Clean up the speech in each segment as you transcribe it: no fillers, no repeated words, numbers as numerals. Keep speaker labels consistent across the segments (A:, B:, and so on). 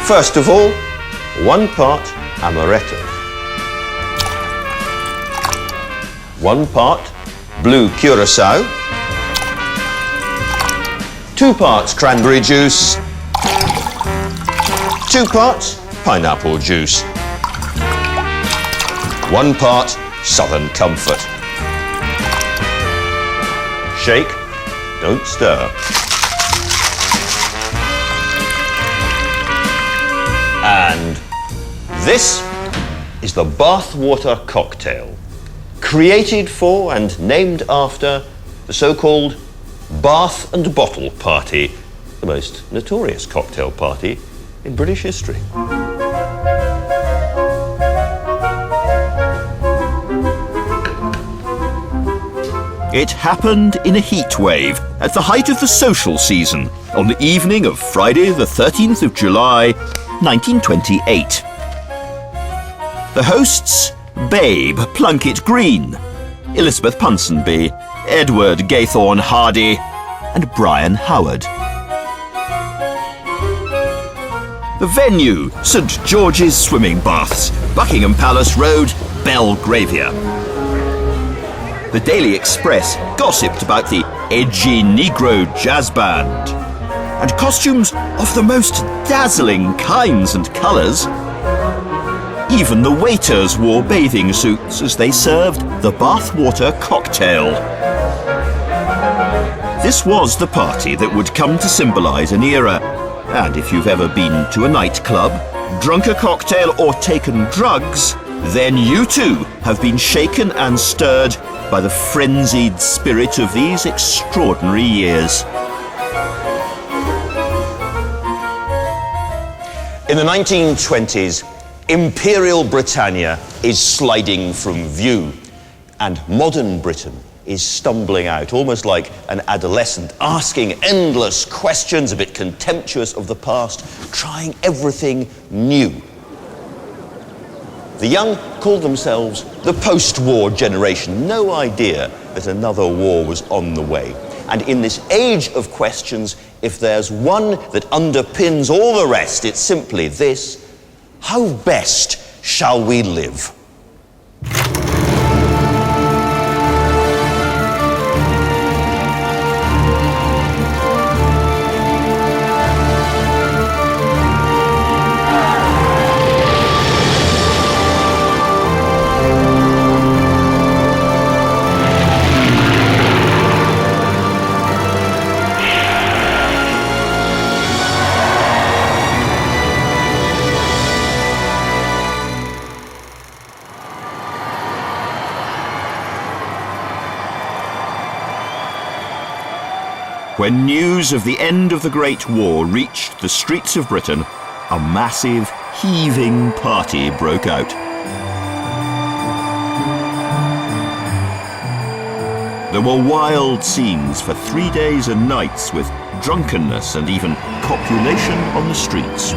A: First of all, 1 part amaretto, 1 part blue curacao, 2 parts cranberry juice, 2 parts pineapple juice, 1 part Southern Comfort. Shake, don't stir. And this is the bathwater cocktail, created for and named after the so-called Bath and Bottle Party, the most notorious cocktail party in British history.
B: It happened in a heat wave at the height of the social season on the evening of Friday the 13th of July, 1928. The hosts, Babe Plunkett Green, Elizabeth Punsonby, Edward Gaythorne Hardy, and Brian Howard. The venue, St George's Swimming Baths, Buckingham Palace Road, Belgravia. The Daily Express gossiped about the edgy Negro jazz band, and costumes of the most dazzling kinds and colours. Even the waiters wore bathing suits as they served the bathwater cocktail. This was the party that would come to symbolise an era, and if you've ever been to a nightclub, drunk a cocktail or taken drugs, then you too have been shaken and stirred by the frenzied spirit of these extraordinary years.
A: In the 1920s, Imperial Britannia is sliding from view, and modern Britain is stumbling out, almost like an adolescent, asking endless questions, a bit contemptuous of the past, trying everything new. The young called themselves the post-war generation, no idea that another war was on the way. And in this age of questions, if there's one that underpins all the rest, it's simply this: how best shall we live?
B: When news of the end of the Great War reached the streets of Britain, a massive, heaving party broke out. There were wild scenes for 3 days and nights, with drunkenness and even copulation on the streets.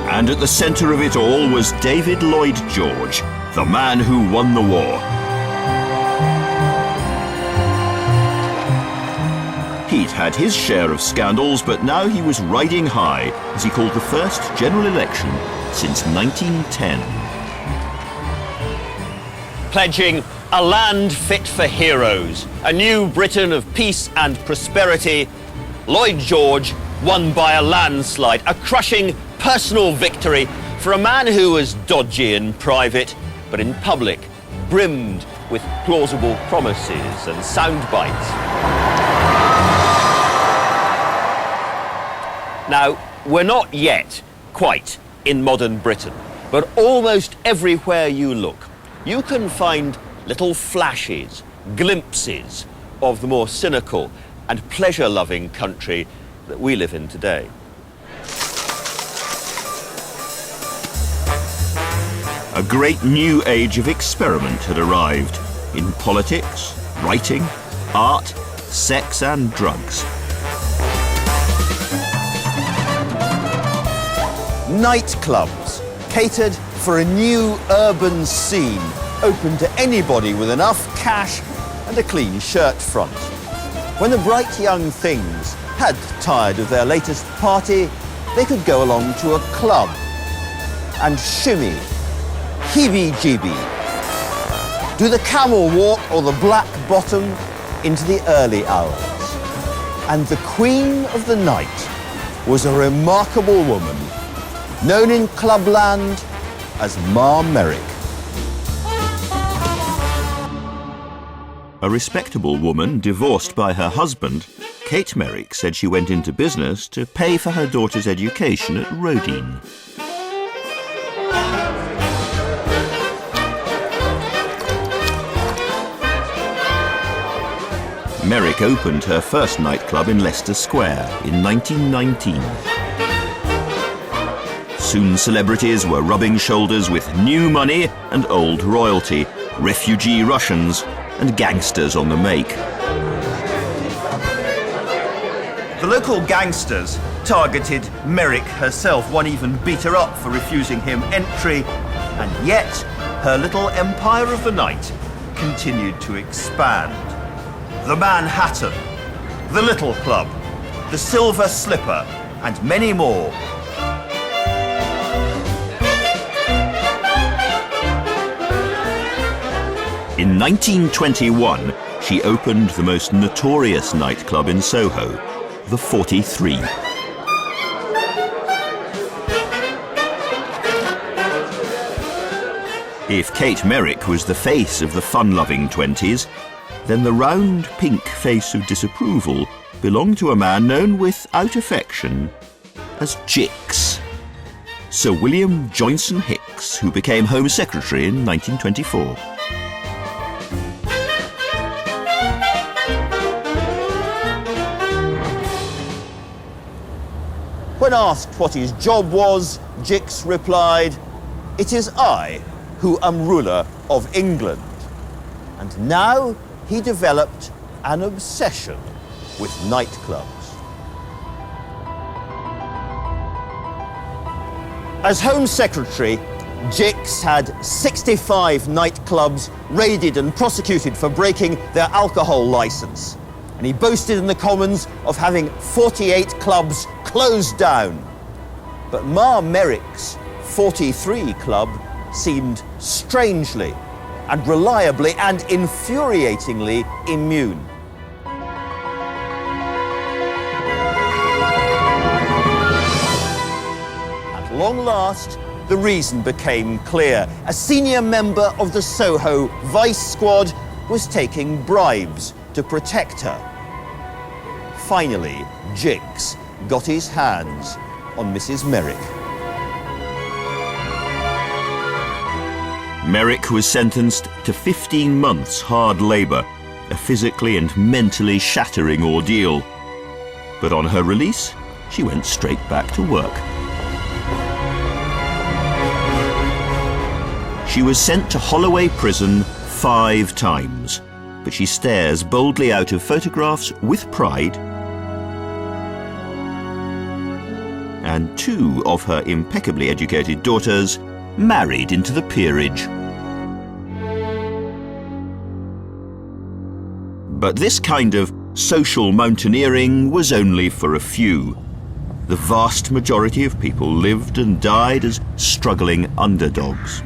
B: And at the centre of it all was David Lloyd George, the man who won the war. He'd had his share of scandals, but now he was riding high as he called the first general election since 1910.
A: Pledging a land fit for heroes, a new Britain of peace and prosperity, Lloyd George won by a landslide, a crushing personal victory for a man who was dodgy in private, but in public brimmed with plausible promises and sound bites. Now, we're not yet quite in modern Britain, but almost everywhere you look, you can find little flashes, glimpses of the more cynical and pleasure-loving country that we live in today.
B: A great new age of experiment had arrived in politics, writing, art, sex and drugs.
A: Nightclubs catered for a new urban scene, open to anybody with enough cash and a clean shirt front. When the bright young things
C: had tired of their latest party, they could go along to a club and shimmy, heebie-jeebie, do the camel walk or the black bottom into the early hours. And the queen of the night was a remarkable woman, known in clubland as Marr Merrick.
B: A respectable woman divorced by her husband, Kate Merrick said she went into business to pay for her daughter's education at Rodine. Merrick opened her first nightclub in Leicester Square in 1919. Soon celebrities were rubbing shoulders with new money and old royalty, refugee Russians and gangsters on the make.
C: The local gangsters targeted Merrick herself. One even beat her up for refusing him entry, and yet her little empire of the night continued to expand. The Manhattan, the Little Club, the Silver Slipper, and many more.
B: In 1921, she opened the most notorious nightclub in Soho, the 43. If Kate Merrick was the face of the fun-loving 20s, then the round pink face of disapproval belonged to a man known without affection as Jix, Sir William Joynson Hicks, who became Home Secretary in 1924.
C: When asked what his job was, Jix replied, "It is I who am ruler of England." And now he developed an obsession with nightclubs. As Home Secretary, Jix had 65 nightclubs raided and prosecuted for breaking their alcohol licence. And he boasted in the Commons of having 48 clubs closed down. But Marr Merrick's 43 club seemed strangely and reliably and infuriatingly immune. At long last, the reason became clear. A senior member of the Soho Vice Squad was taking bribes to protect her. Finally, Jix got his hands on Mrs. Merrick.
B: Merrick was sentenced to 15 months hard labour, a physically and mentally shattering ordeal. But on her release, she went straight back to work. She was sent to Holloway Prison 5 times, but she stares boldly out of photographs with pride. And 2 of her impeccably educated daughters married into the peerage. But this kind of social mountaineering was only for a few. The vast majority of people lived and died as struggling underdogs.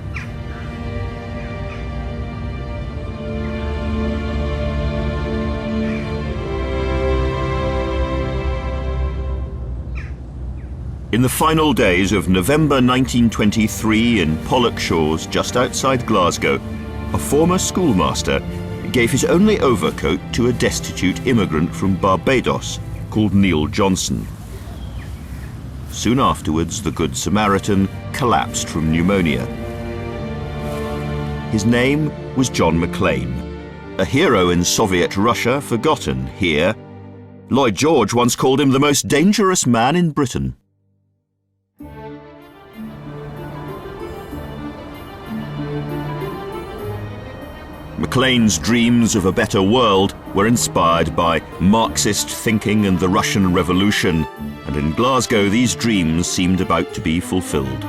B: In the final days of November 1923 in Pollokshaws, just outside Glasgow, a former schoolmaster gave his only overcoat to a destitute immigrant from Barbados called Neil Johnson. Soon afterwards, the Good Samaritan collapsed from pneumonia. His name was John Maclean, a hero in Soviet Russia forgotten here. Lloyd George once called him the most dangerous man in Britain. Maclean's dreams of a better world were inspired by Marxist thinking and the Russian Revolution, and in Glasgow these dreams seemed about to be fulfilled.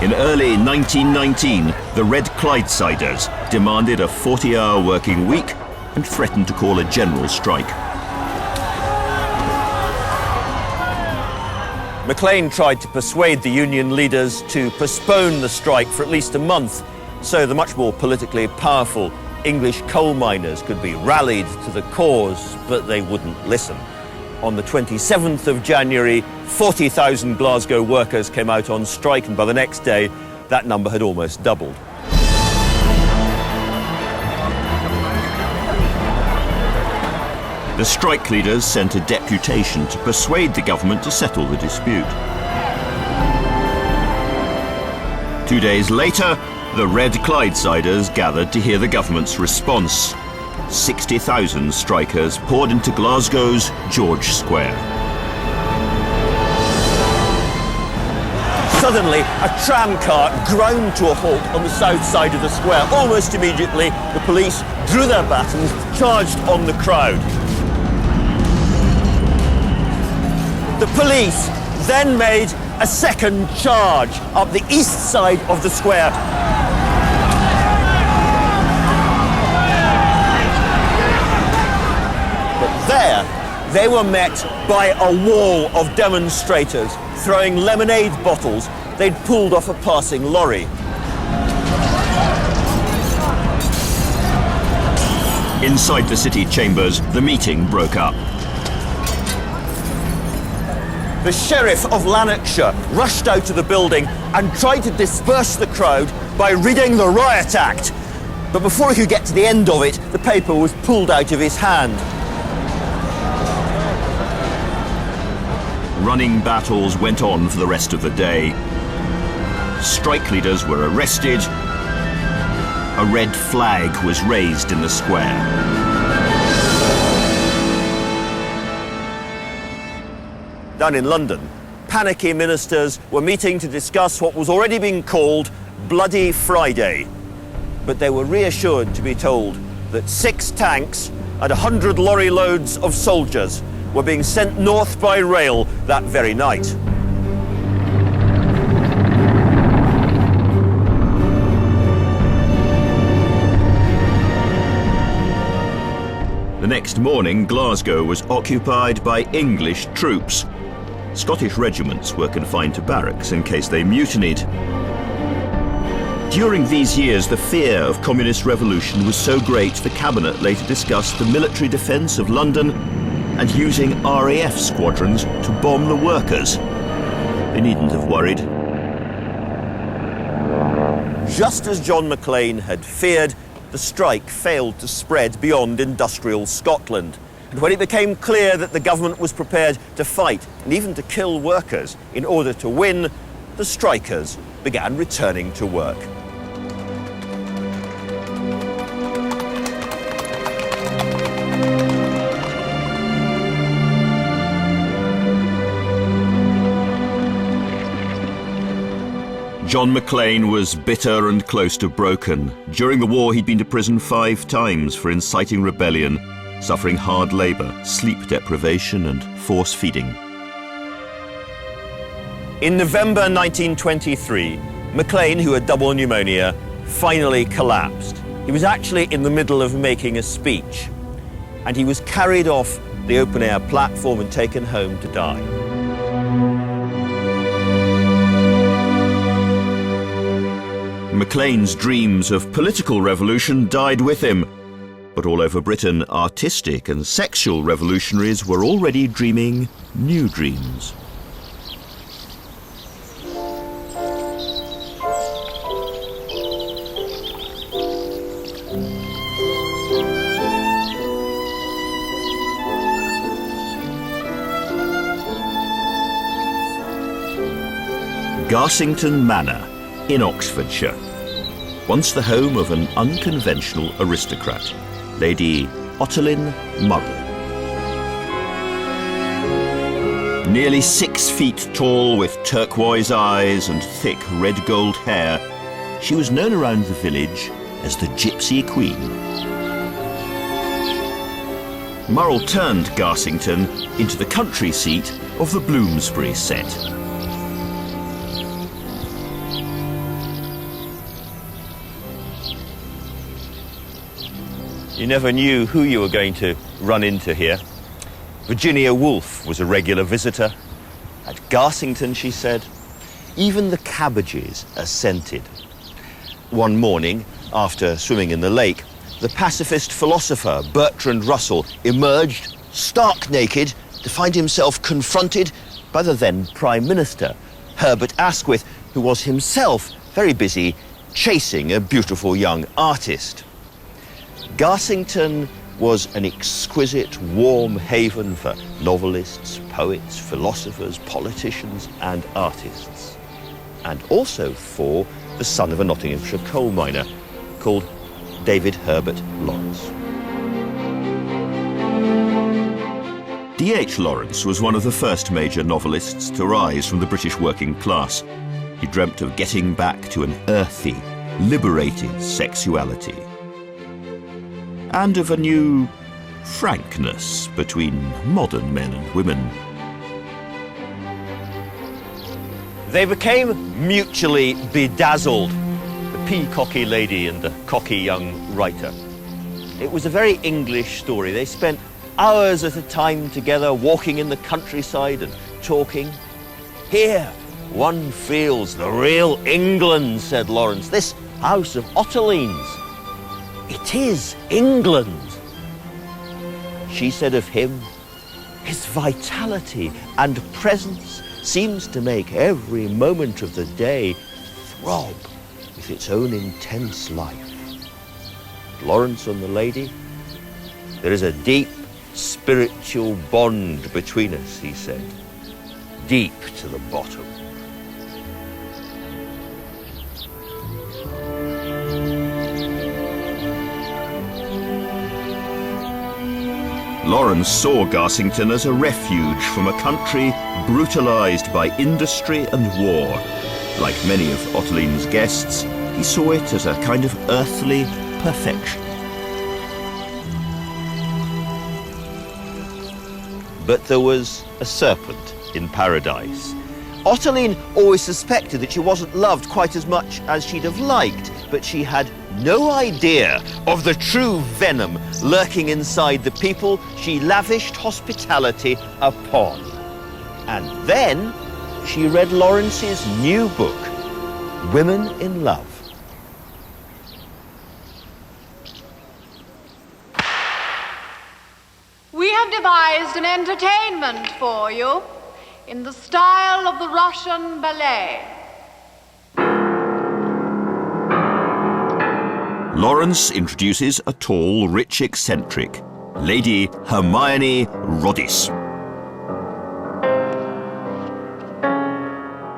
B: In early 1919, the Red Clydesiders demanded a 40-hour working week and threatened to call a general strike.
A: Maclean tried to persuade the union leaders to postpone the strike for at least a month, so the much more politically powerful English coal miners could be rallied to the cause, but they wouldn't listen. On the 27th of January, 40,000 Glasgow workers came out on strike, and by the next day, that number had almost doubled.
B: The strike leaders sent a deputation to persuade the government to settle the dispute. 2 days later, the Red Clydesiders gathered to hear the government's response. 60,000 strikers poured into Glasgow's George Square.
A: Suddenly, a tram car ground to a halt on the south side of the square. Almost immediately, the police drew their batons, charged on the crowd. The police then made a second charge up the east side of the square. But there, they were met by a wall of demonstrators throwing lemonade bottles they'd pulled off a passing lorry.
B: Inside the city chambers, the meeting broke up.
A: The Sheriff of Lanarkshire rushed out of the building and tried to disperse the crowd by reading the Riot Act. But before he could get to the end of it, the paper was pulled out of his hand.
B: Running battles went on for the rest of the day. Strike leaders were arrested. A red flag was raised in the square.
A: Down in London, panicky ministers were meeting to discuss what was already being called Bloody Friday. But they were reassured to be told that 6 tanks and 100 lorry loads of soldiers were being sent north by rail that very night.
B: The next morning, Glasgow was occupied by English troops. Scottish regiments were confined to barracks in case they mutinied. During these years, the fear of communist revolution was so great, the cabinet later discussed the military defence of London and using RAF squadrons to bomb the workers. They needn't have worried.
A: Just as John Maclean had feared, the strike failed to spread beyond industrial Scotland. And when it became clear that the government was prepared to fight and even to kill workers in order to win, the strikers began returning to work.
B: John Maclean was bitter and close to broken. During the war, he'd been to prison 5 times for inciting rebellion, suffering hard labour, sleep deprivation and force feeding.
A: In November 1923, Maclean, who had double pneumonia, finally collapsed. He was actually in the middle of making a speech, and he was carried off the open-air platform and taken home to die.
B: Maclean's dreams of political revolution died with him, but all over Britain, artistic and sexual revolutionaries were already dreaming new dreams. Garsington Manor in Oxfordshire, once the home of an unconventional aristocrat, Lady Ottoline Marr. Nearly 6 feet tall, with turquoise eyes and thick red gold hair, she was known around the village as the Gypsy Queen. Marr turned Garsington into the country seat of the Bloomsbury set.
A: You never knew who you were going to run into here. Virginia Woolf was a regular visitor. At Garsington, she said, even the cabbages are scented. One morning, after swimming in the lake, the pacifist philosopher Bertrand Russell emerged, stark naked, to find himself confronted by the then Prime Minister, Herbert Asquith, who was himself very busy chasing a beautiful young artist. Garsington was an exquisite, warm haven for novelists, poets, philosophers, politicians and artists. And also for the son of a Nottinghamshire coal miner called David Herbert Lawrence.
B: D.H. Lawrence was one of the first major novelists to rise from the British working class. He dreamt of getting back to an earthy, liberated sexuality. And of a new frankness between modern men and women.
A: They became mutually bedazzled, the peacocky lady and the cocky young writer. It was a very English story. They spent hours at a time together, walking in the countryside and talking. Here, one feels the real England, said Lawrence. This house of Otterleen's. It is England. She said of him, his vitality and presence seems to make every moment of the day throb with its own intense life. Lawrence and the lady, there is a deep spiritual bond between us, he said, deep to the bottom.
B: Lawrence saw Garsington as a refuge from a country brutalised by industry and war. Like many of Otterleen's guests, he saw it as a kind of earthly perfection.
A: But there was a serpent in paradise. Otterleen always suspected that she wasn't loved quite as much as she'd have liked, but she had no idea of the true venom lurking inside the people she lavished hospitality upon. And then she read Lawrence's new book, Women in Love.
D: We have devised an entertainment for you in the style of the Russian ballet.
B: Lawrence introduces a tall, rich eccentric, Lady Hermione Roddice.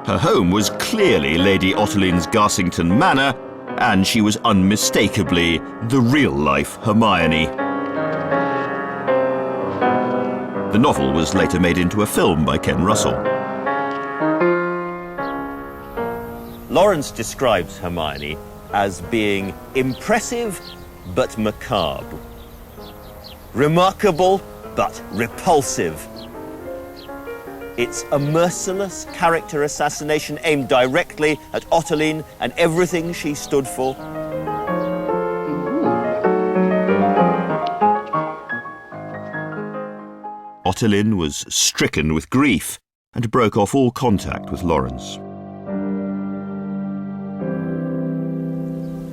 B: Her home was clearly Lady Otterleen's Garsington Manor, and she was unmistakably the real-life Hermione. The novel was later made into a film by Ken Russell.
A: Lawrence describes Hermione as being impressive but macabre, remarkable but repulsive. It's a merciless character assassination aimed directly at Otterleen and everything she stood for.
B: Otterleen was stricken with grief and broke off all contact with Lawrence.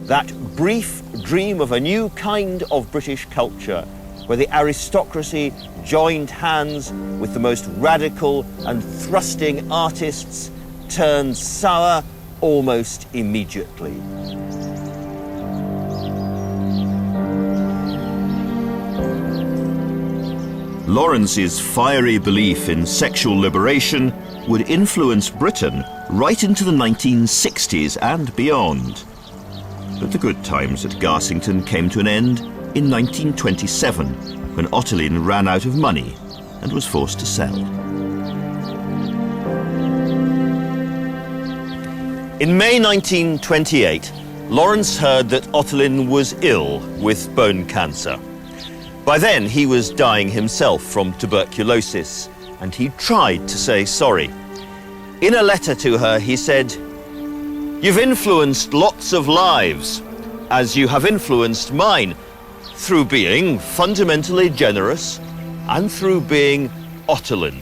A: That brief dream of a new kind of British culture, where the aristocracy joined hands with the most radical and thrusting artists, turned sour almost immediately.
B: Lawrence's fiery belief in sexual liberation would influence Britain right into the 1960s and beyond. But the good times at Garsington came to an end in 1927, when Otterleen ran out of money and was forced to sell.
A: In May 1928, Lawrence heard that Otterleen was ill with bone cancer. By then, he was dying himself from tuberculosis, and he tried to say sorry. In a letter to her, he said, "You've influenced lots of lives, as you have influenced mine.
C: through being fundamentally generous and through being Ottoline.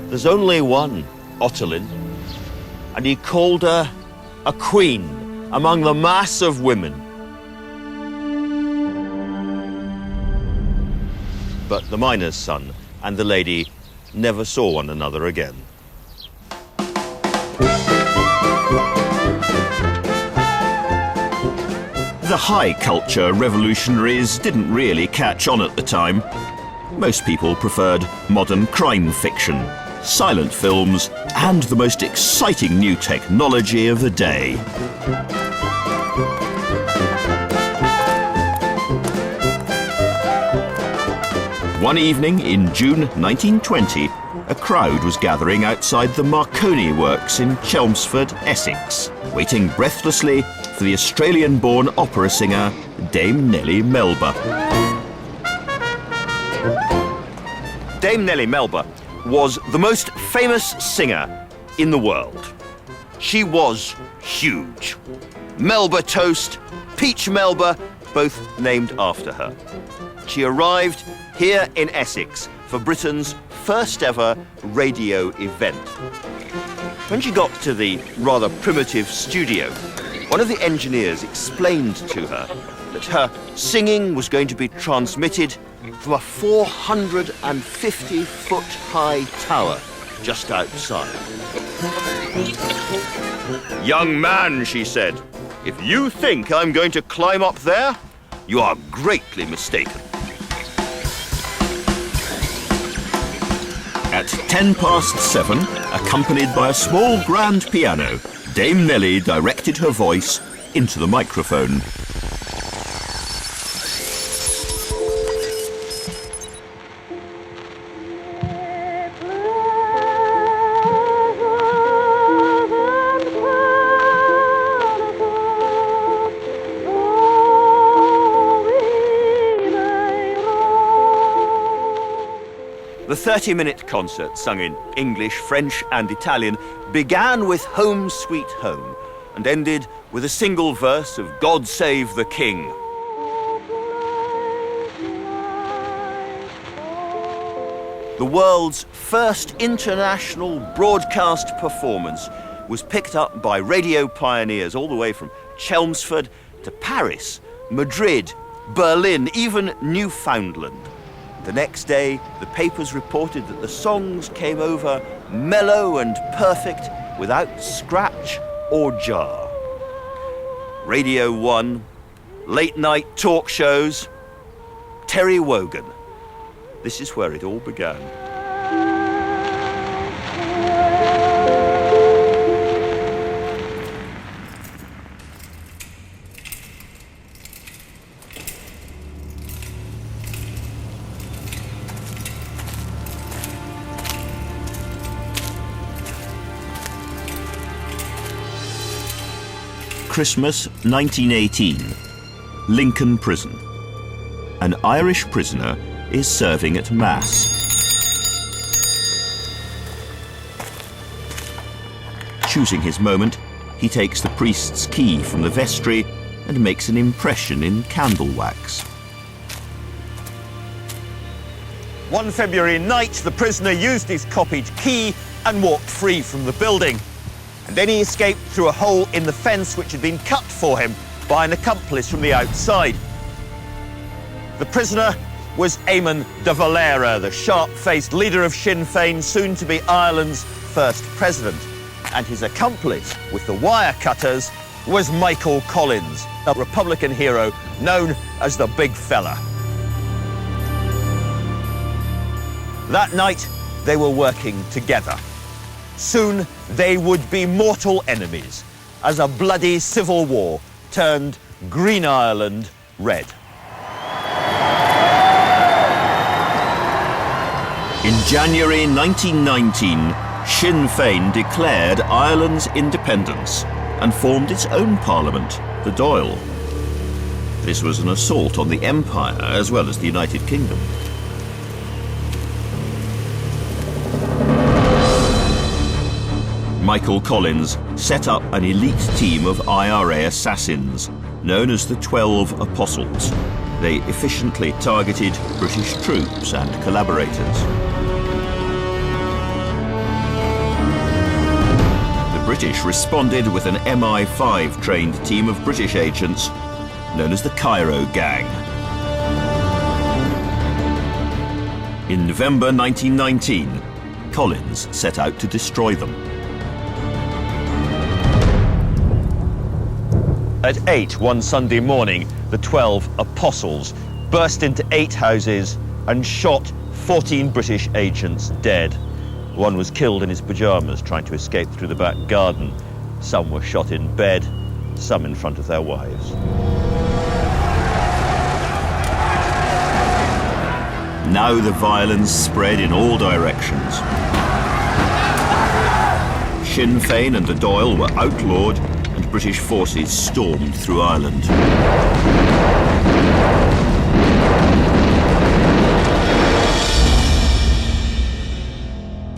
C: There's only one Ottoline, and he called her a queen among the mass of women. But the miner's son and the lady never saw one another again.
B: The high culture revolutionaries didn't really catch on at the time. Most people preferred modern crime fiction, silent films, and the most exciting new technology of the day. One evening in June 1920, a crowd was gathering outside the Marconi Works in Chelmsford, Essex, waiting breathlessly for the Australian-born opera singer Dame Nellie Melba.
C: Dame Nellie Melba was the most famous singer in the world. She was huge. Melba Toast, Peach Melba, both named after her. She arrived here in Essex for Britain's first ever radio event. When she got to the rather primitive studio, one of the engineers explained to her that her singing was going to be transmitted from a 450-foot high tower just outside. "Young man," she said, "if you think I'm going to climb up there, you are greatly mistaken."
B: At 7:10, accompanied by a small grand piano, Dame Nellie directed her voice into the microphone.
C: The 30-minute concert, sung in English, French and Italian, began with Home Sweet Home and ended with a single verse of God Save the King. The world's first international broadcast performance was picked up by radio pioneers all the way from Chelmsford to Paris, Madrid, Berlin, even Newfoundland. The next day, the papers reported that the songs came over mellow and perfect without scratch or jar. Radio 1, late-night talk shows, Terry Wogan. This is where it all began.
B: Christmas 1918. Lincoln Prison. An Irish prisoner is serving at Mass. Choosing his moment, he takes the priest's key from the vestry and makes an impression in candle wax.
C: One February night, the prisoner used his copied key and walked free from the building. And then he escaped through a hole in the fence which had been cut for him by an accomplice from the outside. The prisoner was Eamon de Valera, the sharp-faced leader of Sinn Féin, soon to be Ireland's first president. And his accomplice with the wire cutters was Michael Collins, a Republican hero known as the Big Fella. That night, they were working together. Soon, they would be mortal enemies as a bloody civil war turned Green Ireland red.
B: In January 1919, Sinn Féin declared Ireland's independence and formed its own parliament, the Dáil. This was an assault on the Empire as well as the United Kingdom. Michael Collins set up an elite team of IRA assassins, known as the 12 Apostles. They efficiently targeted British troops and collaborators. The British responded with an MI5 trained team of British agents known as the Cairo Gang. In November 1919, Collins set out to destroy them.
A: At 8 one Sunday morning, the 12 apostles burst into 8 houses and shot 14 British agents dead. One was killed in his pyjamas trying to escape through the back garden. Some were shot in bed, some in front of their wives.
B: Now the violence spread in all directions. Sinn Féin and the Dáil were outlawed, and British forces stormed through Ireland.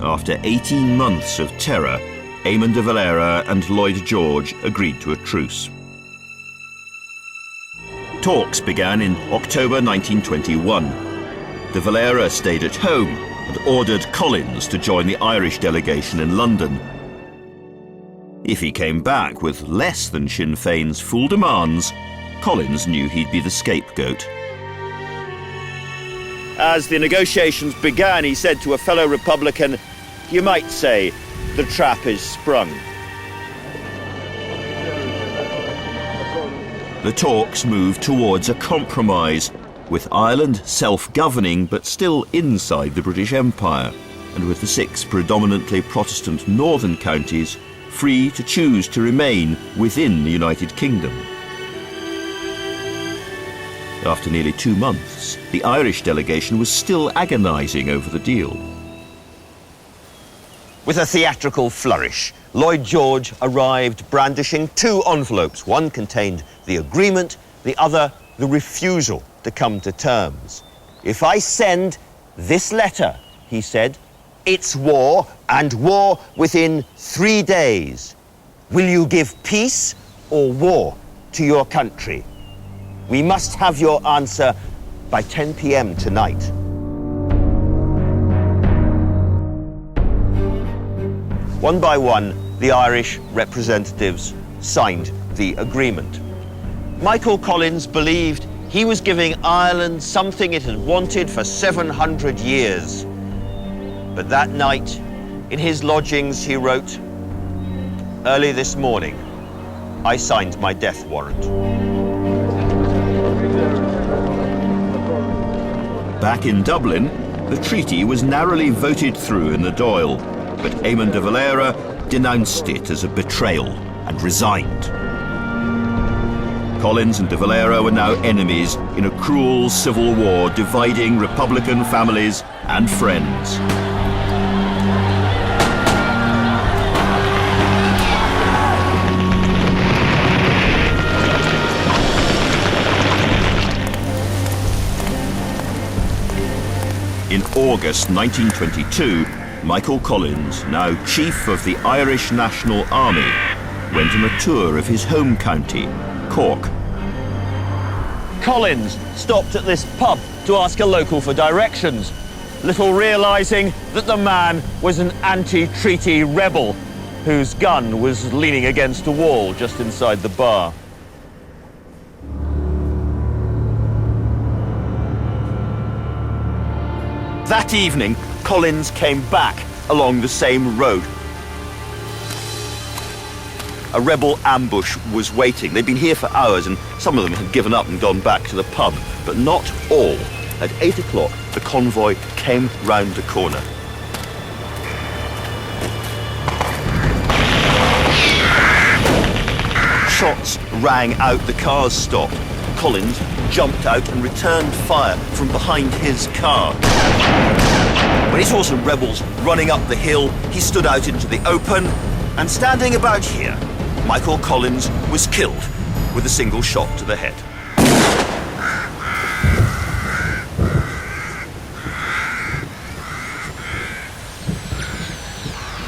B: After 18 months of terror, Eamon de Valera and Lloyd George agreed to a truce. Talks began in October 1921. De Valera stayed at home and ordered Collins to join the Irish delegation in London. If he came back with less than Sinn Féin's full demands, Collins knew he'd be the scapegoat.
A: As the negotiations began, he said to a fellow Republican, "You might say the trap is sprung."
B: The talks moved towards a compromise, with Ireland self-governing but still inside the British Empire, and with the 6 predominantly Protestant northern counties free to choose to remain within the United Kingdom. After nearly 2 months, the Irish delegation was still agonising over the deal.
A: With a theatrical flourish, Lloyd George arrived brandishing 2 envelopes. One contained the agreement, the other the refusal to come to terms. "If I send this letter," he said, "it's war, and war within 3 days. Will you give peace or war to your country? We must have your answer by 10 p.m. tonight." One by one, the Irish representatives signed the agreement. Michael Collins believed he was giving Ireland something it had wanted for 700 years. But that night, in his lodgings, he wrote, "Early this morning, I signed my death warrant."
B: Back in Dublin, the treaty was narrowly voted through in the Dáil, but Eamon de Valera denounced it as a betrayal and resigned. Collins and de Valera were now enemies in a cruel civil war dividing Republican families and friends. In August 1922, Michael Collins, now Chief of the Irish National Army, went on a tour of his home county, Cork.
A: Collins stopped at this pub to ask a local for directions, little realising that the man was an anti-treaty rebel whose gun was leaning against a wall just inside the bar. That evening, Collins came back along the same road. A rebel ambush was waiting. They'd been here for hours, and some of them had given up and gone back to the pub, but not all. At 8 o'clock, the convoy came round the corner. Shots rang out, the cars stopped. Collins jumped out and returned fire from behind his car. When he saw some rebels running up the hill, he stood out into the open, and standing about here, Michael Collins was killed with a single shot to the head.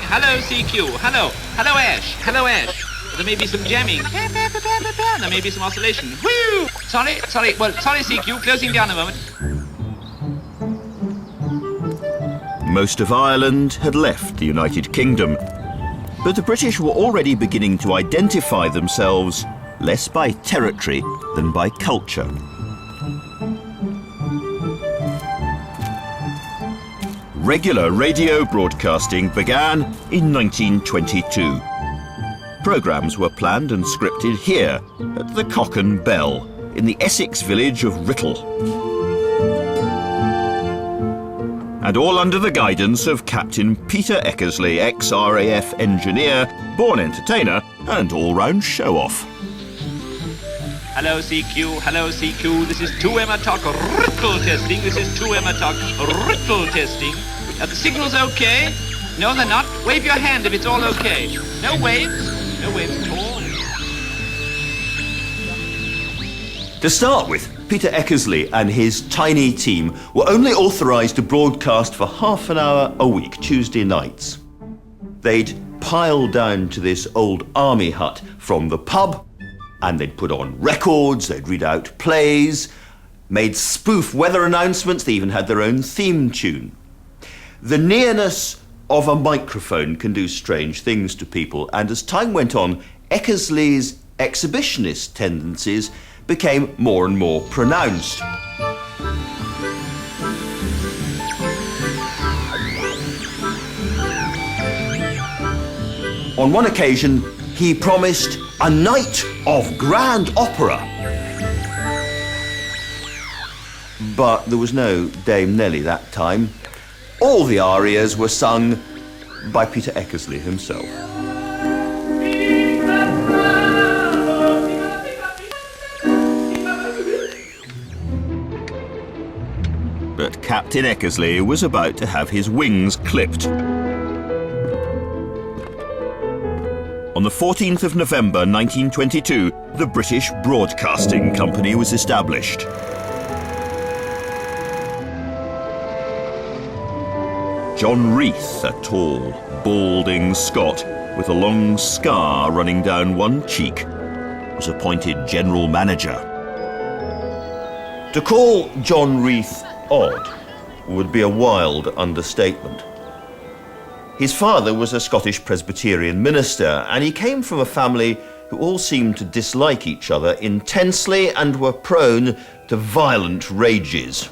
E: Hello, CQ. Hello. Hello, Ash. Hello, Ash. There may be some jamming. There may be some oscillation. Woo! Sorry, CQ, closing down a moment.
B: Most of Ireland had left the United Kingdom, but the British were already beginning to identify themselves less by territory than by culture. Regular radio broadcasting began in 1922. Programmes were planned and scripted here at the Cock and Bell in the Essex village of Writtle. And all under the guidance of Captain Peter Eckersley, ex-RAF engineer, born entertainer and all-round show-off.
E: Hello CQ, this is 2M attack, Writtle testing, this is 2M attack, Writtle testing. Are the signals okay? No, they're not. Wave your hand if it's all okay. No waves at all.
C: To start with, Peter Eckersley and his tiny team were only authorised to broadcast for half an hour a week, Tuesday nights. They'd pile down to this old army hut from the pub, and they'd put on records, they'd read out plays, made spoof weather announcements, they even had their own theme tune. The nearness of a microphone can do strange things to people, and as time went on, Eckersley's exhibitionist tendencies became more and more pronounced. On one occasion, he promised a night of grand opera. But there was no Dame Nellie that time. All the arias were sung by Peter Eckersley himself.
B: But Captain Eckersley was about to have his wings clipped. On the 14th of November 1922, the British Broadcasting Company was established. John Reith, a tall, balding Scot with a long scar running down one cheek, was appointed general manager.
C: To call John Reith odd would be a wild understatement. His father was a Scottish Presbyterian minister, and he came from a family who all seemed to dislike each other intensely and were prone to violent rages.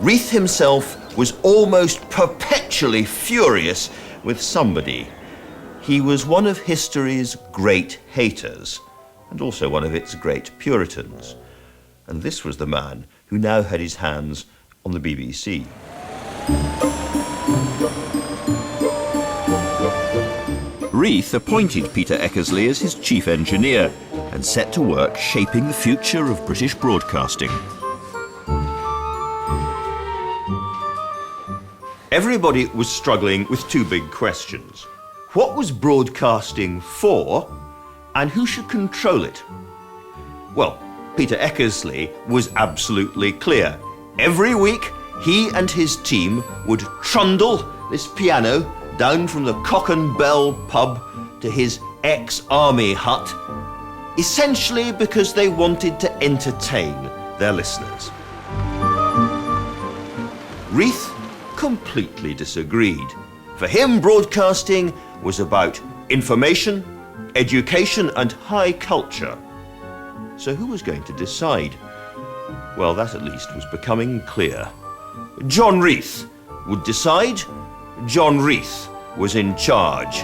C: Reith himself was almost perpetually furious with somebody. He was one of history's great haters, and also one of its great Puritans. And this was the man who now had his hands on the BBC.
B: Reith appointed Peter Eckersley as his chief engineer and set to work shaping the future of British broadcasting.
C: Everybody was struggling with two big questions. What was broadcasting for, and who should control it? Well, Peter Eckersley was absolutely clear. Every week, he and his team would trundle this piano down from the Cock and Bell pub to his ex-army hut, essentially because they wanted to entertain their listeners. Reith completely disagreed. For him, broadcasting was about information, education, and high culture. So who was going to decide? Well, that at least was becoming clear. John Reith would decide. John Reith was in charge.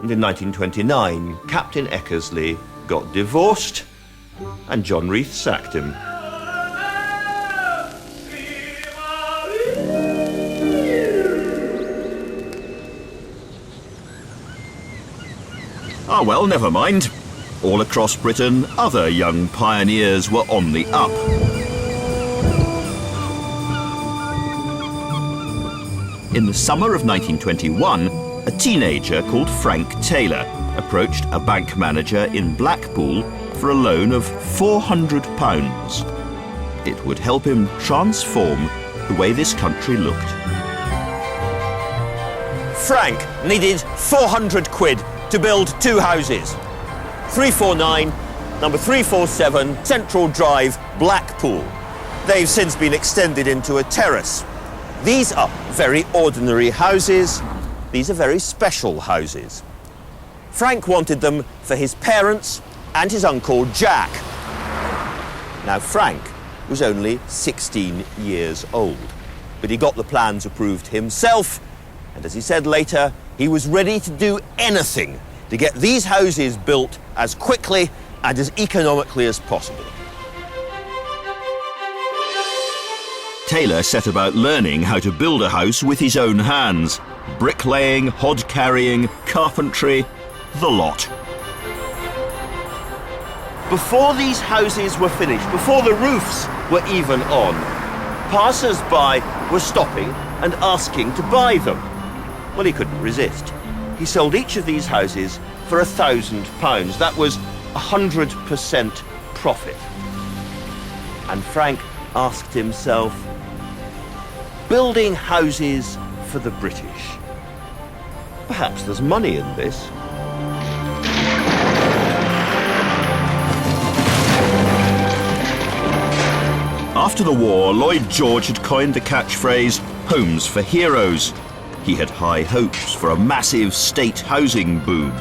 C: And in 1929, Captain Eckersley got divorced, and John Reith sacked him.
B: Ah, well, never mind. All across Britain, other young pioneers were on the up. In the summer of 1921, a teenager called Frank Taylor approached a bank manager in Blackpool for a loan of £400. It would help him transform the way this country looked.
C: Frank needed 400 quid to build 2 houses. 349 number 347, Central Drive, Blackpool. They've since been extended into a terrace. These are very ordinary houses. These are very special houses. Frank wanted them for his parents and his uncle Jack. Now, Frank was only 16 years old, but he got the plans approved himself, and as he said later, he was ready to do anything to get these houses built as quickly and as economically as possible.
B: Taylor set about learning how to build a house with his own hands. Bricklaying, hod carrying, carpentry, the lot.
C: Before these houses were finished, before the roofs were even on, passers-by were stopping and asking to buy them. Well, he couldn't resist. He sold each of these houses for £1,000. That was 100% profit. And Frank asked himself, building houses for the British. Perhaps there's money in this.
B: After the war, Lloyd George had coined the catchphrase, "Homes for Heroes." He had high hopes for a massive state housing boom.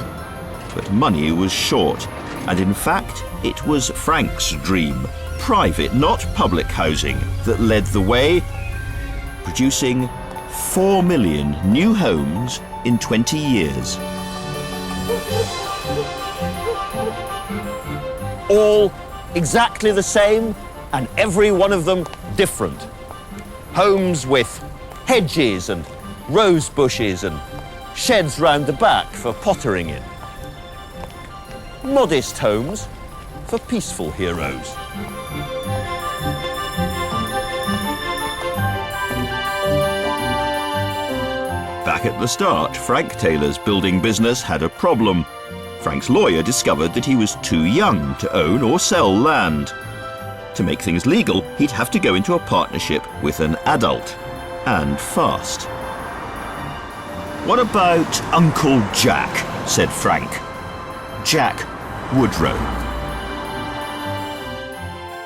B: But money was short, and in fact, it was Frank's dream, private, not public housing, that led the way, producing 4 million new homes in 20 years.
C: All exactly the same, and every one of them different. Homes with hedges and rose bushes and sheds round the back for pottering in. Modest homes for peaceful heroes.
B: Back at the start, Frank Taylor's building business had a problem. Frank's lawyer discovered that he was too young to own or sell land. To make things legal, he'd have to go into a partnership with an adult, and fast. "What about Uncle Jack?" said Frank. Jack Woodrow.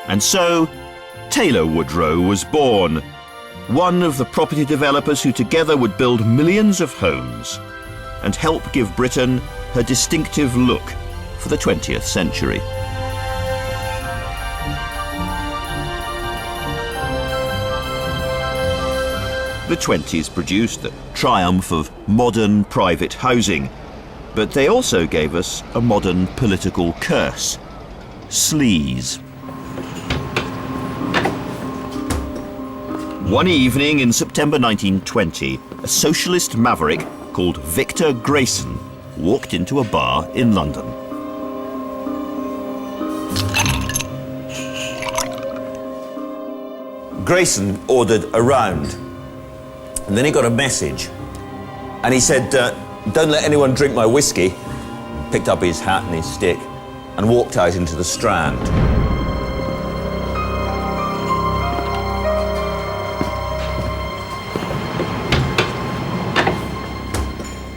B: And so, Taylor Woodrow was born, one of the property developers who together would build millions of homes and help give Britain her distinctive look for the 20th century. The 20s produced the triumph of modern private housing, but they also gave us a modern political curse: sleaze. One evening in September 1920, a socialist maverick called Victor Grayson walked into a bar in London.
C: Grayson ordered a round, and then he got a message, and he said, "Don't let anyone drink my whiskey." Picked up his hat and his stick and walked out into the Strand.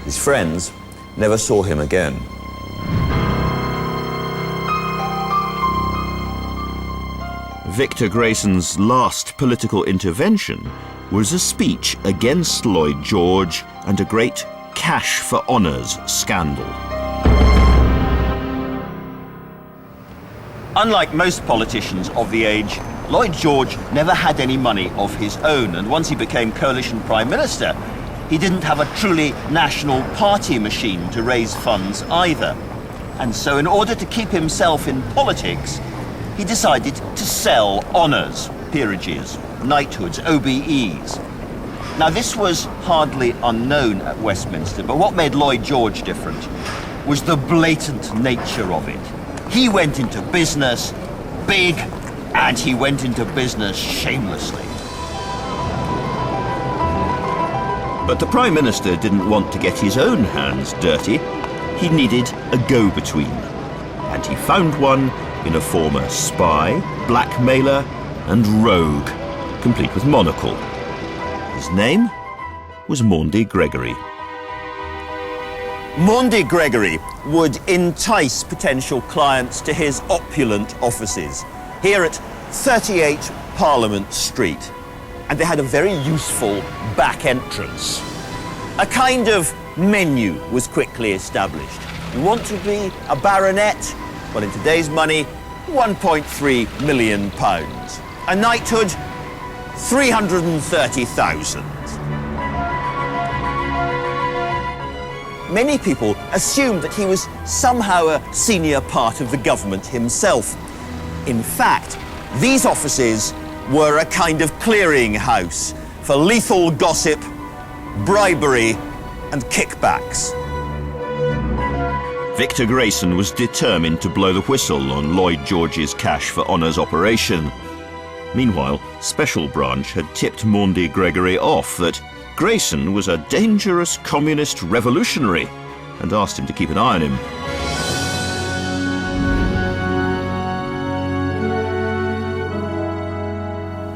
C: His friends never saw him again.
B: Victor Grayson's last political intervention was a speech against Lloyd George and a great cash for honours scandal.
C: Unlike most politicians of the age, Lloyd George never had any money of his own, and once he became coalition prime minister, he didn't have a truly national party machine to raise funds either. And so in order to keep himself in politics, he decided to sell honours, peerages, knighthoods, OBEs. Now, this was hardly unknown at Westminster, but what made Lloyd George different was the blatant nature of it. He went into business big, and he went into business shamelessly.
B: But the Prime Minister didn't want to get his own hands dirty. He needed a go-between. And he found one in a former spy, blackmailer, and rogue, complete with monocle. His name was Maundy Gregory.
C: Maundy Gregory would entice potential clients to his opulent offices here at 38 Parliament Street. And they had a very useful back entrance. A kind of menu was quickly established. You want to be a baronet? Well, in today's money, £1.3 million. A knighthood, 330,000. Many people assumed that he was somehow a senior part of the government himself. In fact, these offices were a kind of clearinghouse for lethal gossip, bribery, and kickbacks.
B: Victor Grayson was determined to blow the whistle on Lloyd George's cash for honours operation. Meanwhile, Special Branch had tipped Maundy Gregory off that Grayson was a dangerous communist revolutionary and asked him to keep an eye on him.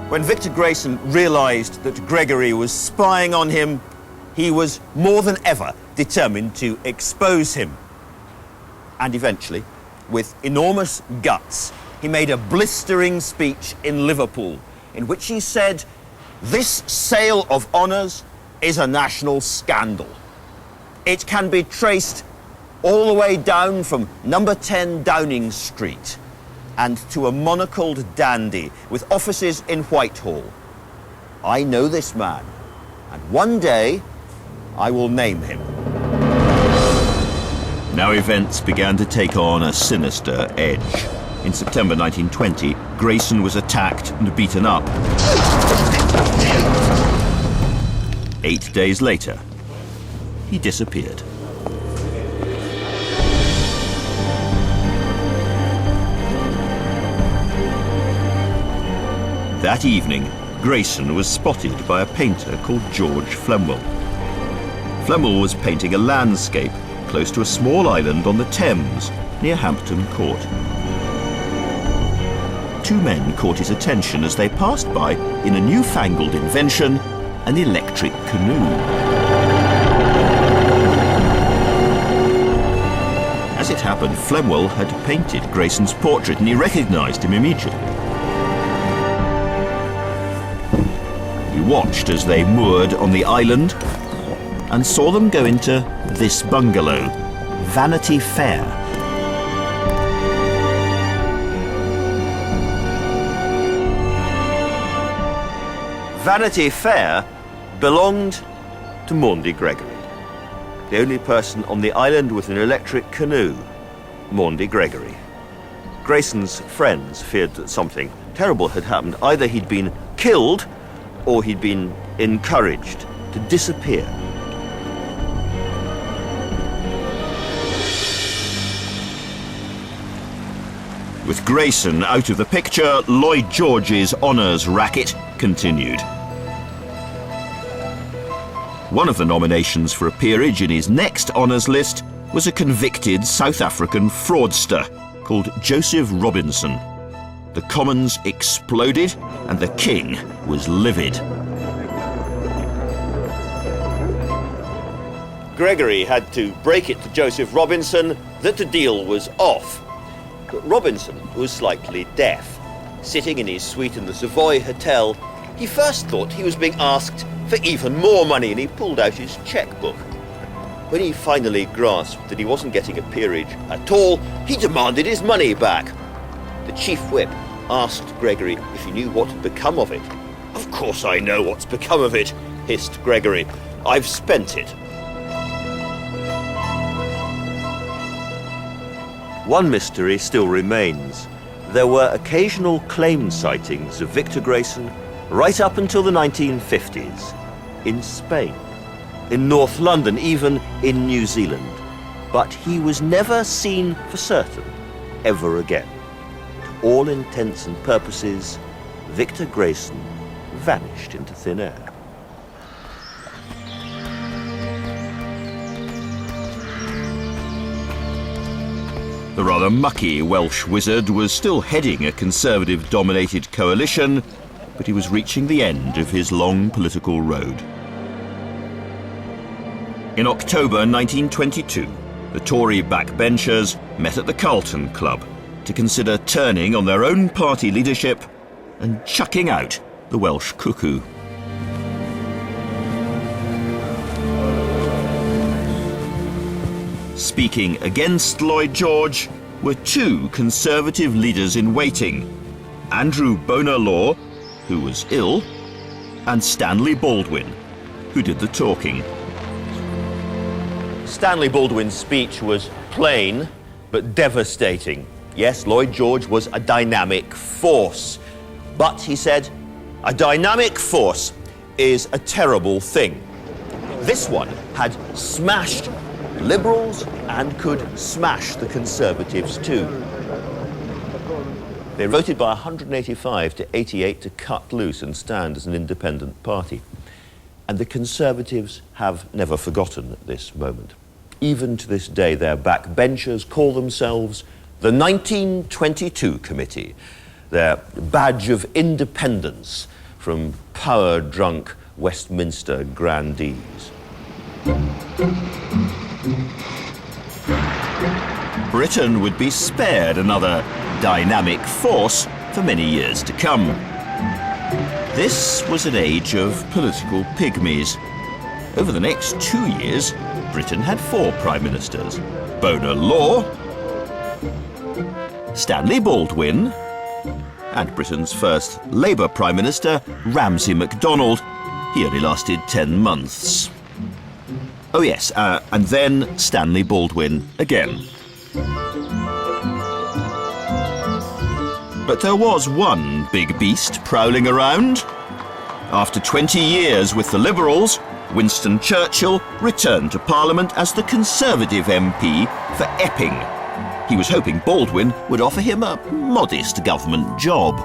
C: When Victor Grayson realised that Gregory was spying on him, he was more than ever determined to expose him. And eventually, with enormous guts, he made a blistering speech in Liverpool in which he said, "This sale of honours is a national scandal. It can be traced all the way down from number 10 Downing Street and to a monocled dandy with offices in Whitehall. I know this man, and one day I will name him."
B: Now events began to take on a sinister edge. In September 1920, Grayson was attacked and beaten up. 8 days later, he disappeared. That evening, Grayson was spotted by a painter called George Flemwell. Flemwell was painting a landscape close to a small island on the Thames near Hampton Court. Two men caught his attention as they passed by in a newfangled invention, an electric canoe. As it happened, Flemwell had painted Grayson's portrait and he recognised him immediately. He watched as they moored on the island and saw them go into this bungalow, Vanity Fair.
C: Vanity Fair belonged to Maundy Gregory, the only person on the island with an electric canoe, Maundy Gregory. Grayson's friends feared that something terrible had happened. Either he'd been killed or he'd been encouraged to disappear.
B: With Grayson out of the picture, Lloyd George's honours racket continued. One of the nominations for a peerage in his next honours list was a convicted South African fraudster called Joseph Robinson. The Commons exploded and the King was livid.
C: Gregory had to break it to Joseph Robinson that the deal was off. But Robinson was slightly deaf. Sitting in his suite in the Savoy Hotel, he first thought he was being asked for even more money and he pulled out his checkbook. When he finally grasped that he wasn't getting a peerage at all, he demanded his money back. The chief whip asked Gregory if he knew what had become of it. "Of course I know what's become of it," hissed Gregory. "I've spent it." One mystery still remains. There were occasional claim sightings of Victor Grayson right up until the 1950s, in Spain, in North London, even in New Zealand. But he was never seen for certain ever again. To all intents and purposes, Victor Grayson vanished into thin air.
B: The rather mucky Welsh wizard was still heading a Conservative-dominated coalition, but he was reaching the end of his long political road. In October 1922, the Tory backbenchers met at the Carlton Club to consider turning on their own party leadership and chucking out the Welsh cuckoo. Speaking against Lloyd George were two Conservative leaders in waiting, Andrew Bonar-Law, who was ill, and Stanley Baldwin, who did the talking.
A: Stanley Baldwin's speech was plain but devastating. Yes, Lloyd George was a dynamic force. But, he said, a dynamic force is a terrible thing. This one had smashed Liberals and could smash the Conservatives too. They voted by 185 to 88 to cut loose and stand as an independent party. And the Conservatives have never forgotten this moment. Even to this day, their backbenchers call themselves the 1922 Committee, their badge of independence from power-drunk Westminster grandees.
B: Britain would be spared another dynamic force for many years to come. This was an age of political pygmies. Over the next 2 years, Britain had 4 prime ministers: Bonar-Law, Stanley Baldwin, and Britain's first Labour Prime Minister, Ramsay MacDonald. He only lasted 10 months. Oh yes, and then Stanley Baldwin again. But there was one big beast prowling around. After 20 years with the Liberals, Winston Churchill returned to Parliament as the Conservative MP for Epping. He was hoping Baldwin would offer him a modest government job.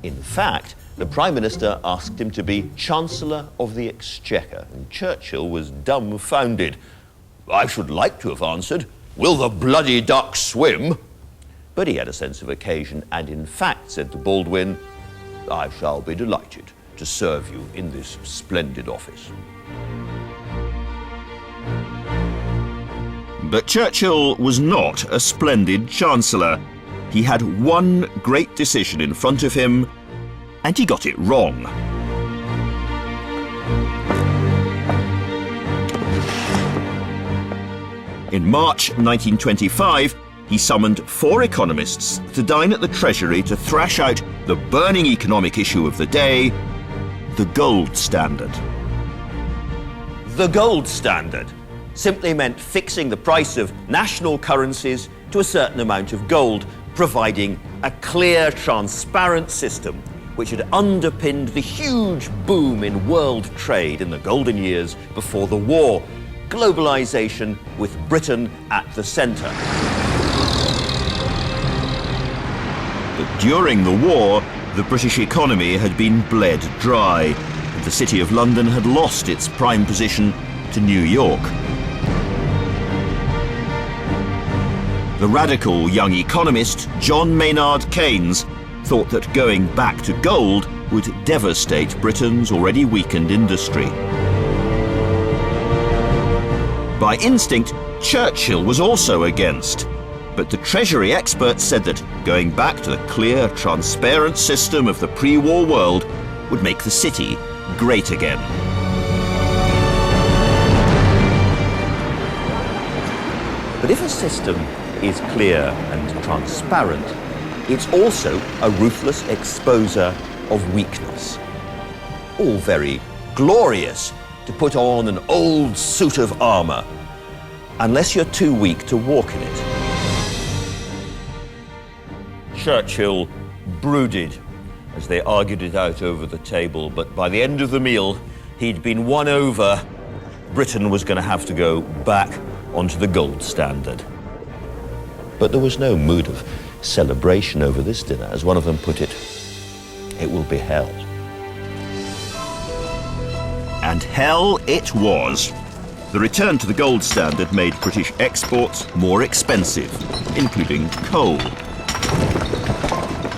A: In fact, the Prime Minister asked him to be Chancellor of the Exchequer, and Churchill was dumbfounded. I should like to have answered, "Will the bloody duck swim?" But he had a sense of occasion and in fact said to Baldwin, "I shall be delighted to serve you in this splendid office."
B: But Churchill was not a splendid Chancellor. He had one great decision in front of him, and he got it wrong. In March 1925, he summoned 4 economists to dine at the Treasury to thrash out the burning economic issue of the day, the gold standard.
A: The gold standard simply meant fixing the price of national currencies to a certain amount of gold, providing a clear, transparent system which had underpinned the huge boom in world trade in the golden years before the war. Globalization with Britain at the centre.
B: But during the war, the British economy had been bled dry, and the City of London had lost its prime position to New York. The radical young economist John Maynard Keynes thought that going back to gold would devastate Britain's already weakened industry. By instinct, Churchill was also against, but the Treasury experts said that going back to the clear, transparent system of the pre-war world would make the city great again.
A: But if a system is clear and transparent, it's also a ruthless exposer of weakness. All very glorious to put on an old suit of armour, unless you're too weak to walk in it. Churchill brooded as they argued it out over the table, but by the end of the meal, he'd been won over. Britain was going to have to go back onto the gold standard. But there was no mood of celebration over this dinner. As one of them put it, it will be hell.
B: And hell it was. The return to the gold standard made British exports more expensive, including coal.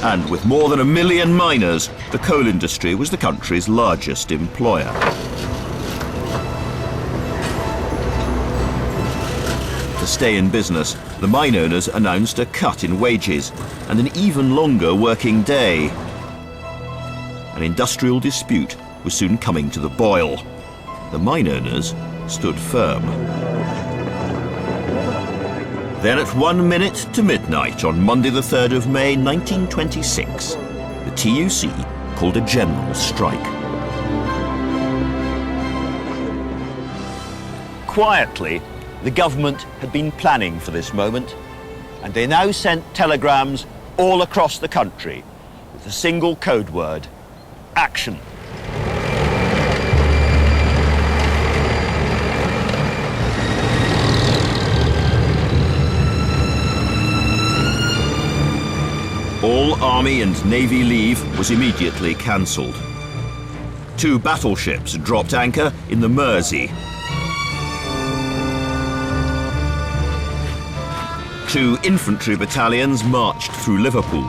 B: And with more than 1 million miners, the coal industry was the country's largest employer. To stay in business, the mine owners announced a cut in wages and an even longer working day. An industrial dispute was soon coming to the boil. The mine owners stood firm. Then at 1 minute to midnight on Monday the 3rd of May 1926, the TUC called a general strike.
A: Quietly, the government had been planning for this moment, and they now sent telegrams all across the country with a single code word: action.
B: All Army and Navy leave was immediately cancelled. 2 battleships dropped anchor in the Mersey. 2 infantry battalions marched through Liverpool.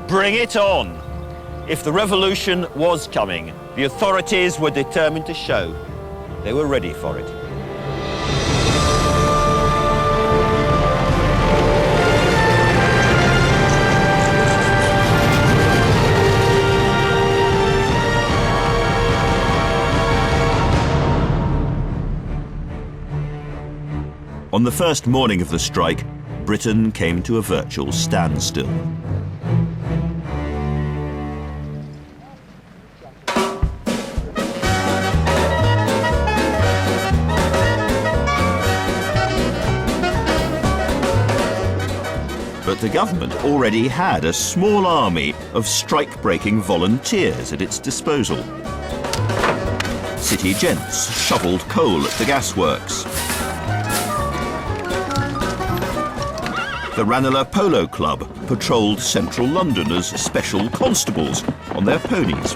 A: Bring it on! If the revolution was coming, the authorities were determined to show they were ready for it.
B: On the first morning of the strike, Britain came to a virtual standstill. But the government already had a small army of strike-breaking volunteers at its disposal. City gents shoveled coal at the gasworks. The Ranelagh Polo Club patrolled central London as special constables on their ponies.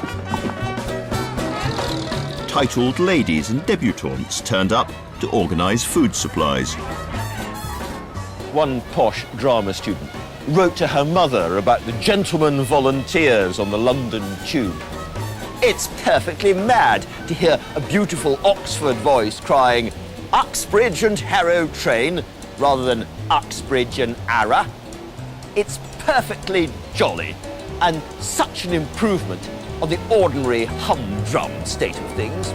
B: Titled ladies and debutantes turned up to organise food supplies.
A: One posh drama student wrote to her mother about the gentlemen volunteers on the London Tube. It's perfectly mad to hear a beautiful Oxford voice crying, "Uxbridge and Harrow train," rather than Uxbridge and Arra. It's perfectly jolly and such an improvement on the ordinary humdrum state of things.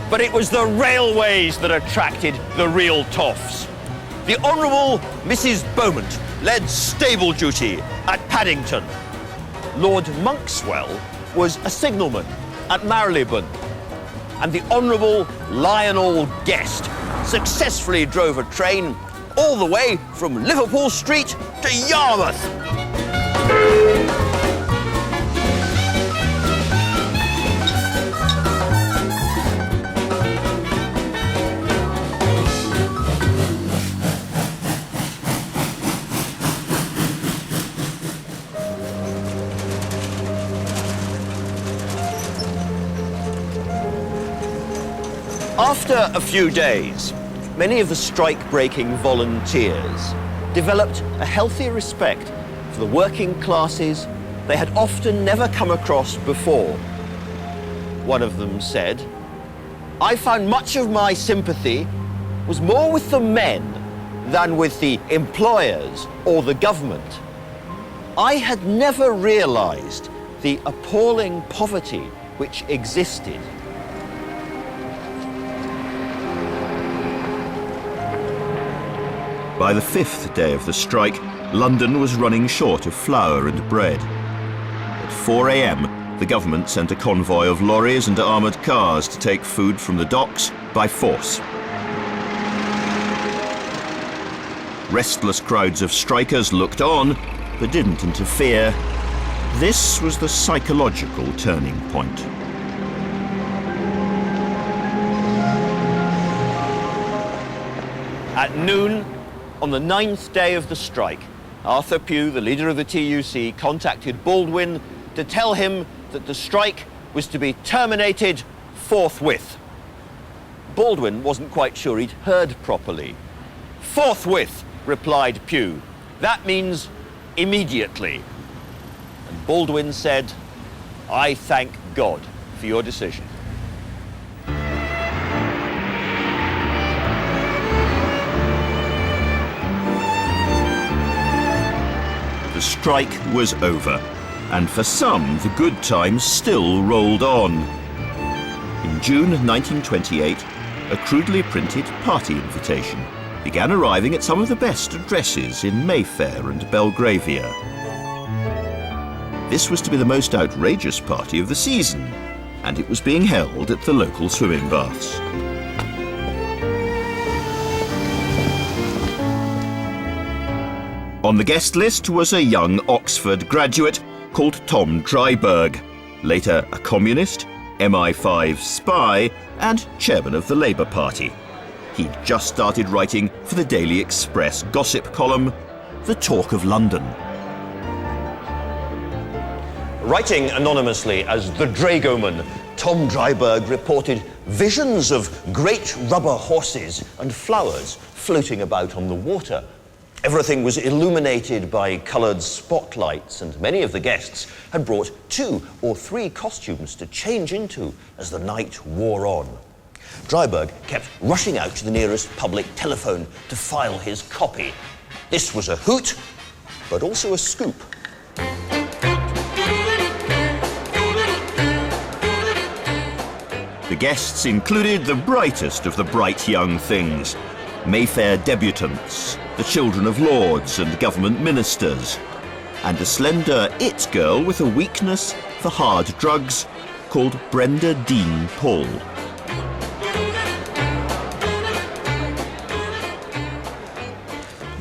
A: But it was the railways that attracted the real toffs. The Honourable Mrs. Beaumont led stable duty at Paddington. Lord Monkswell was a signalman at Marylebone. And the Honourable Lionel Guest successfully drove a train all the way from Liverpool Street to Yarmouth. After a few days, many of the strike-breaking volunteers developed a healthy respect for the working classes they had often never come across before. One of them said, "I found much of my sympathy was more with the men than with the employers or the government. I had never realised the appalling poverty which existed."
B: By the 5th day of the strike, London was running short of flour and bread. At 4 a.m, the government sent a convoy of lorries and armoured cars to take food from the docks by force. Restless crowds of strikers looked on, but didn't interfere. This was the psychological turning point.
A: At noon, on the 9th day of the strike, Arthur Pugh, the leader of the TUC, contacted Baldwin to tell him that the strike was to be terminated forthwith. Baldwin wasn't quite sure he'd heard properly. "Forthwith," replied Pugh. "That means immediately." And Baldwin said, "I thank God for your decision."
B: The strike was over, and for some, the good times still rolled on. In June 1928, a crudely printed party invitation began arriving at some of the best addresses in Mayfair and Belgravia. This was to be the most outrageous party of the season, and it was being held at the local swimming baths. On the guest list was a young Oxford graduate called Tom Dryburgh, later a communist, MI5 spy, and chairman of the Labour Party. He'd just started writing for the Daily Express gossip column, The Talk of London.
C: Writing anonymously as the Dragoman, Tom Dryburgh reported visions of great rubber horses and flowers floating about on the water. Everything was illuminated by coloured spotlights, and many of the guests had brought 2 or 3 costumes to change into as the night wore on. Dryburgh kept rushing out to the nearest public telephone to file his copy. This was a hoot, but also a scoop.
B: The guests included the brightest of the bright young things, Mayfair debutantes, the children of lords and government ministers, and a slender it girl with a weakness for hard drugs called Brenda Dean Paul.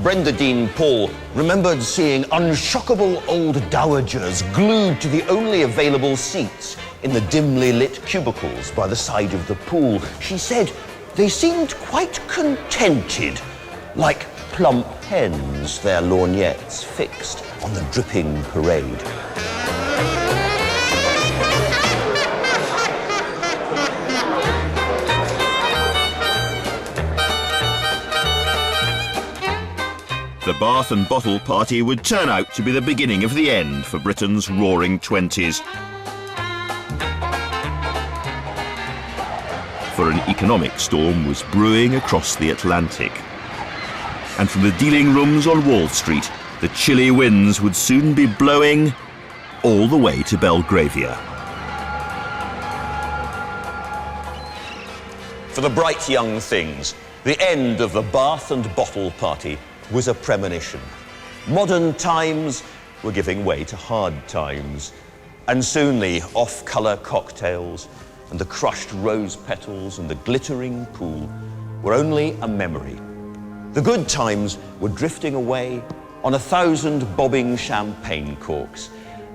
C: Brenda Dean Paul remembered seeing unshockable old dowagers glued to the only available seats in the dimly lit cubicles by the side of the pool. She said they seemed quite contented, like plump hens, their lorgnettes fixed on the dripping parade.
B: The bath and bottle party would turn out to be the beginning of the end for Britain's roaring 20s. For an economic storm was brewing across the Atlantic. And from the dealing rooms on Wall Street, the chilly winds would soon be blowing all the way to Belgravia.
C: For the bright young things, the end of the bath and bottle party was a premonition. Modern times were giving way to hard times, and soon the off-colour cocktails and the crushed rose petals and the glittering pool were only a memory. The good times were drifting away on 1,000 bobbing champagne corks,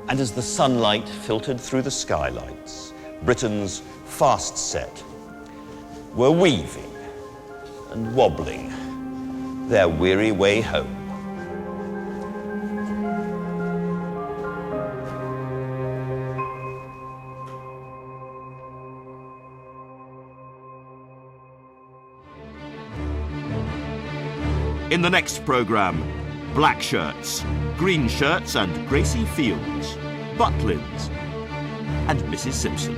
C: and as the sunlight filtered through the skylights, Britain's fast set were weaving and wobbling their weary way home.
B: In the next programme, black shirts, green shirts and Gracie Fields, Butlins and Mrs. Simpson.